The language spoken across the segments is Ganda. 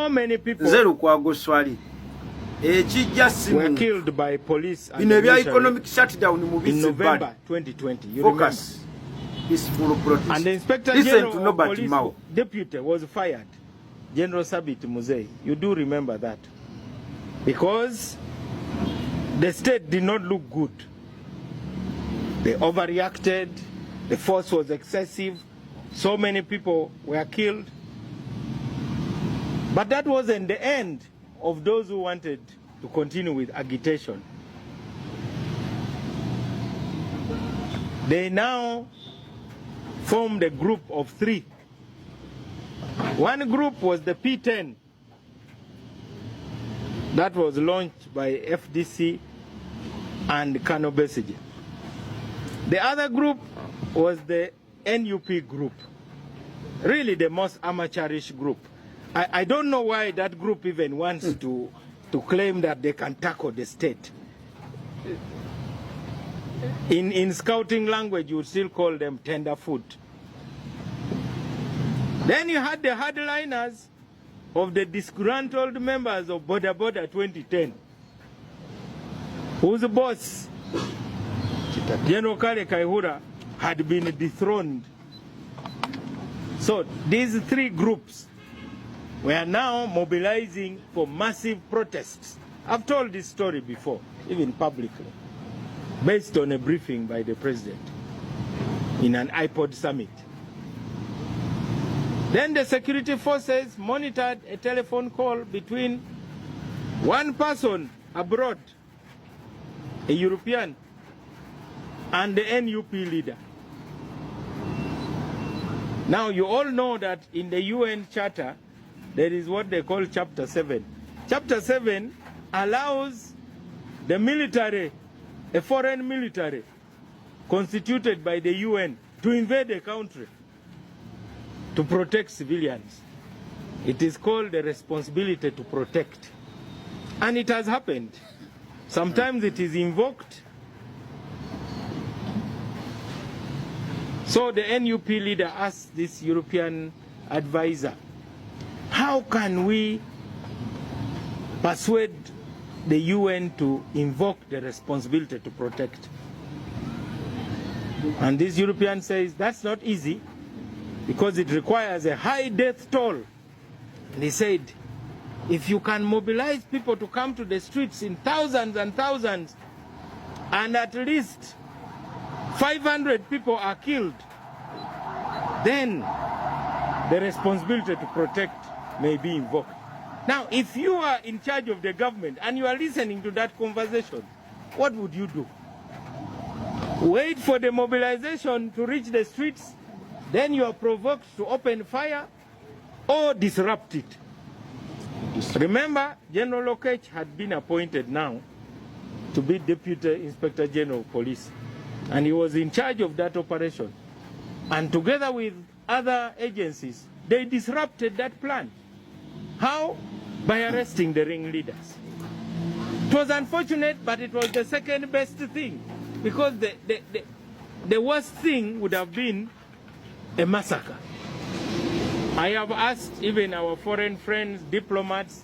So many people were killed by police and economic shutdown in November 2020. You Focus. Peaceful protest. And the Inspector General of Police Deputy was fired, General Sabit Musei. You do remember that. Because the state did not look good. They overreacted, the force was excessive, so many people were killed. But that wasn't the end of those who wanted to continue with agitation. They now formed a group of 3. One group was the P10 that was launched by FDC and Kano Besigye. The other group was the NUP group, really the most amateurish group. I don't know why that group even wants to claim that they can tackle the state. In scouting language, you would still call them tenderfoot. Then you had the hardliners of the disgruntled members of Boda Boda 2010, whose boss, General Kale Kaihura, had been dethroned. So these 3 groups were now mobilizing for massive protests. I've told this story before, even publicly, based on a briefing by the president in an iPod summit. Then the security forces monitored a telephone call between one person abroad, a European, and the NUP leader. Now you all know that in the UN Charter, there is what they call Chapter 7. Chapter 7 allows the military, a foreign military, constituted by the UN, to invade a country to protect civilians. It is called the responsibility to protect. And it has happened. Sometimes it is invoked. So the NUP leader asked this European advisor, how can we persuade the UN to invoke the responsibility to protect? And this European says that's not easy because it requires a high death toll. And he said, if you can mobilize people to come to the streets in thousands and thousands, and at least 500 people are killed, then the responsibility to protect may be invoked. Now, if you are in charge of the government and you are listening to that conversation, what would you do? Wait for the mobilization to reach the streets, then you are provoked to open fire, or disrupt it? Remember, General Lokech had been appointed now to be Deputy Inspector General of Police, and he was in charge of that operation. And together with other agencies, they disrupted that plan. How? By arresting the ringleaders. It was unfortunate, but it was the second best thing, because the worst thing would have been a massacre. I have asked even our foreign friends, diplomats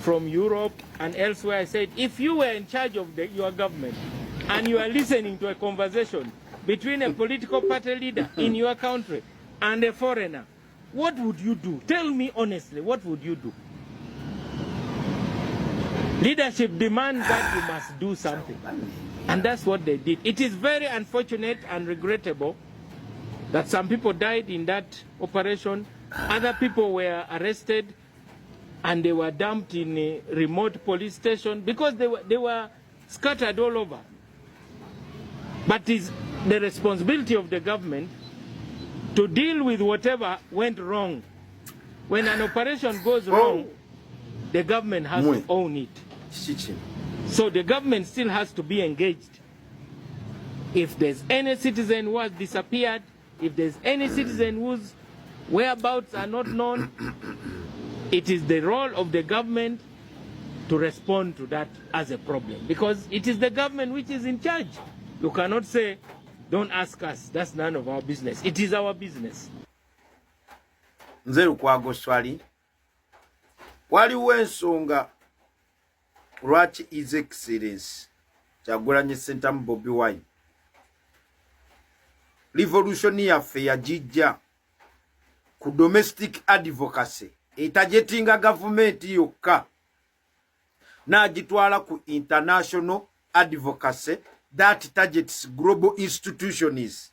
from Europe and elsewhere, I said, if you were in charge of your government and you are listening to a conversation between a political party leader in your country and a foreigner, what would you do? Tell me honestly, what would you do? Leadership demands that you must do something. And that's what they did. It is very unfortunate and regrettable that some people died in that operation. Other people were arrested and they were dumped in a remote police station because they were scattered all over. But it's the responsibility of the government to deal with whatever went wrong. When an operation goes wrong, the government has to own it. So the government still has to be engaged. If there's any citizen who has disappeared, if there's any citizen whose whereabouts are not known, it is the role of the government to respond to that as a problem, because it is the government which is in charge. You cannot say, don't ask us, that's none of our business. It is our business. Nze Lukwago Swali, waliwo ensonga lwaki his excellence Kyagulanyi Ssentamu Bobi Wine revolution yaffe yagijja ku domestic advocacy etajetinga government yokka n'agitwala ku international advocacy that targets global institutions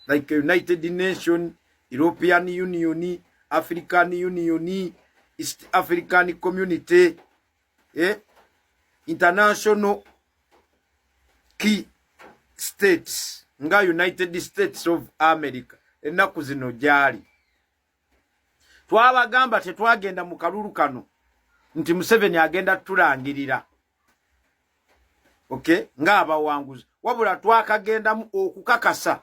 like United Nations, European Union, African Union, East African Community, international key states nga United States of America. Ennaku zino gyali twabagamba tetwagenda mu kalulu kano nti Museveni agenda tulangirira nga abawanguzi, wabula twakagendamu okukakasa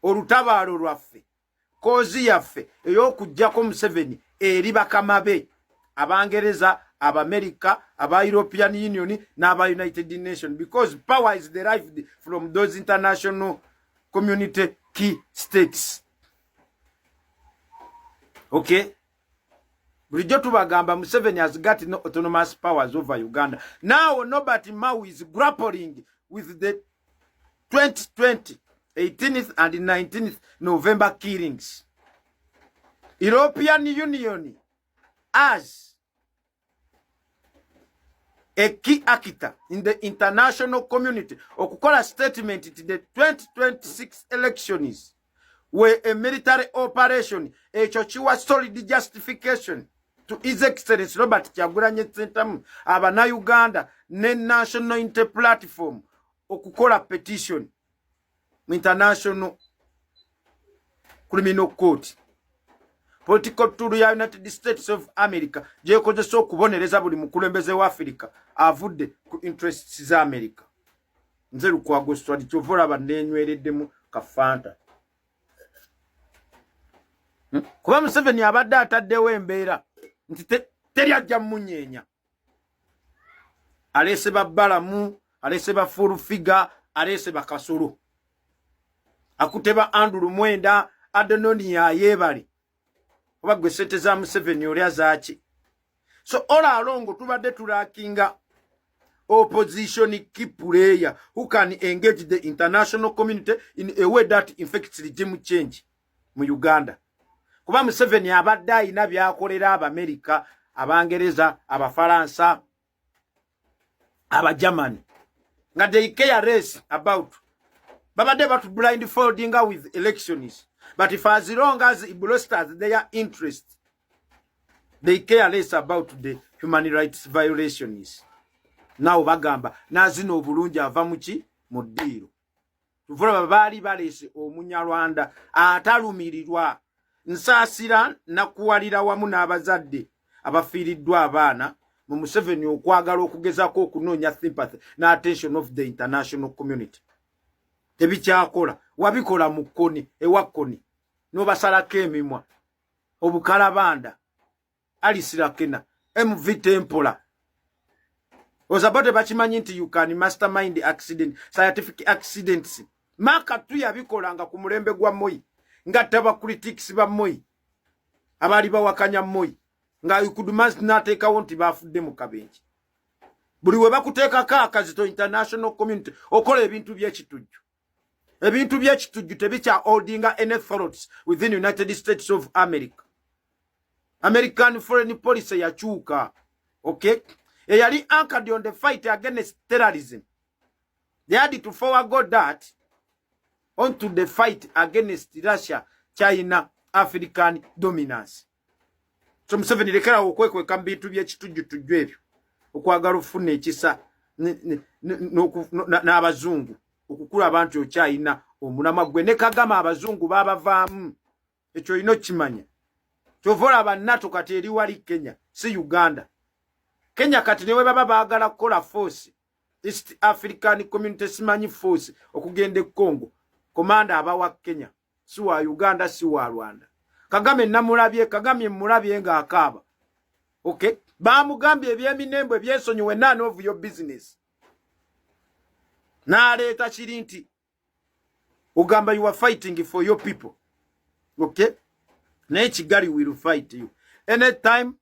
olutabaalo lwaffe, kozi yaffe ey'okuggyako Museveni eri bakama be Abangereza, Abamerika, Aba European Union n'aba United Nations, because power is derived from those international community key states. Bulijjo tubagamba Museveni has got no autonomous powers over Uganda. Now nobody Mau is grappling with the 2020 18th and 19th November killings. European Union as a key actor in the international community okukola statement in the 2026 elections were a military operation ekyo kiwa solid justification to His Excellency Robert Kyagulanyi Ssentamu abana Uganda ne National Unity Platform okukola petition mu International Criminal Court. Political tool ya United States of America jekozesa okubonereza buli mukulembeze wa Africa avudde ku interests za America. Nze lukwago swali kyovola bannenywereddemu kafanta. Kuba Museveni abadde ataddewo embeera nti teri ajja munyeenya. Alese babbalamu, alese ba full figure, alese bakasolo. Akuteba Andrew Mwenda Adononi ya yebali. Oba gwe sente za Museveni oli azaaki. So all along tubadde tulakinga opposition key player who can engage the international community in a way that infects regime change mu Uganda. Kuba Museveni abadde ayina byakolera Abamerika, Abangereza, Abafaransa, Abagermany nga they care less about babadde batu blindfolding with elections. But if as long as it bolsters their interest, they care less about the human rights violations. Now bagamba nazino obulungi ava muki mu ddiiro. Tuvula baali balese Omunyarwanda atalumirirwa nsaasira nakuwalira wamu n'abazadde abafiiriddwa abaana mu Museveni okwagala okugezako okunoonya sympathy na attention of the international community. Tebikyakola wabikola mu kkoni ewakoni n'obasalako emimwa obukalabanda alisirakena MV Tempola ozabote bakimanyi nti you can mastermind accident scientific accidents maka tu yabikolanga ku mulembe gwa Moi nga taba critics ba Moi abali bawakanya Moi nga ikudumansi nateekawo nti bafudde mu kabenji buli we bakuteekako akazito international community okola ebintu by'ekitujju. Ebintu by'ekitujju tebikya holdinga any authorities within the United States of America. American foreign policy yakyuka. Eyali anchored on the fight against terrorism. They had to forward that onto the fight against Russia, China, African dominance. So Museveni lekera okwekweka bintu by'ekitujju tujju ebyo okwagala ofuna ekisa n'abazungu okukula abantu okyayina omulama gwe ne Kagama abazungu babavaamu ekyo ino kimanya kyovola abannato kati eri wali Kenya si Uganda. Kenya kati newe baba baagala kukola force East African Community simanyi force okugenda e Congo komanda abawa Kenya si wa Uganda si wa Rwanda. Kagame namulabye Kagame mulabye nga akaaba. Bamugambye ebyeminembo ebyesonyiwe none of your business. Naleeta kiri nti ugamba you are fighting for your people. Naye Kigali will fight you. Anytime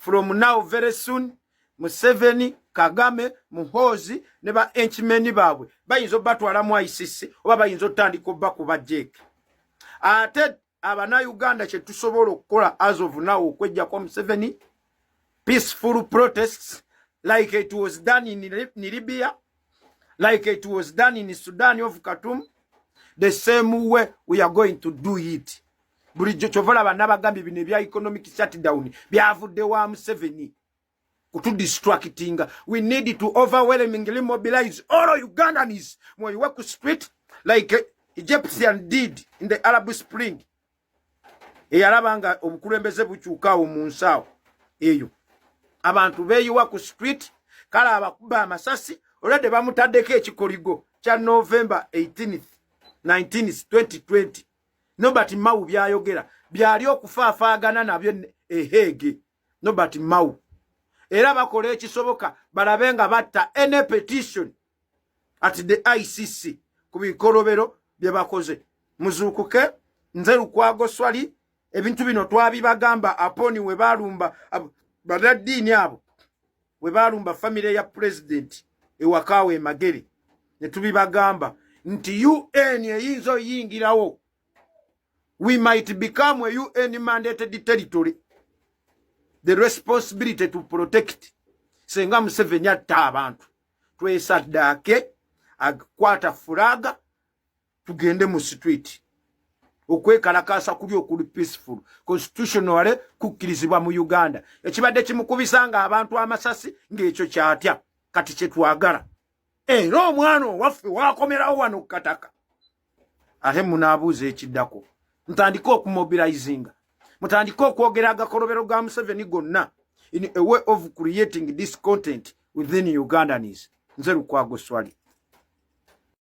from now very soon Museveni, Kagame, Muhoozi ne ba enchimeni babwe bayinzo batwala mu ICC oba bayinzo tandika obba kuba jeke ate abana Uganda kye tusobola okukola as of now okwejja kwa Museveni peaceful protests like it was done in Libya, like it was done in Sudan of Khartoum. The same way we are going to do it. Bulijjo chovala banabagambi bine bya economic shutdown byavudde wa Museveni kutu distracting. We need to overwhelmingly mobilize all Ugandans when you work street like Egyptians did in the Arab Spring. Eyalabanga obukulembeze bukyukawo mu nsawo eyo abantu beyiwa ku street kala abakuba amasasi olwedde bamutaddeko ekikoligo kya November 18th 19th 2020 nobati mau byayogera byali okufaafaagana nabyo ehege nobati mau era bakola ekisoboka balabenga batta any petition at the ICC ku bikolobero bye bakoze muzuukuke nzeru kwago swali ebintu bino twabibagamba aponi we balumba badadini abo we balumba family ya president ewakawe magere ne tubibagamba nti UN eyinzo yingirawo we might become a UN mandated territory the responsibility to protect senga Museveni atta abantu twesaddaake akwata fulaga tugende mu street okwekalakasa kuli okuli peaceful constitutional kukkirizibwa mu Uganda ekibadde kimukubisanga abantu amasasi ng'ekyo kyatya kati kyetwagala era omwana waffe wakomerawo wano kataka ate munaabuuza ekiddako mutandika okumobilizinga mutandika okwogera agakolobero ga Museveni gonna in a way of creating this content within Ugandans. Nze Lukwago Swali.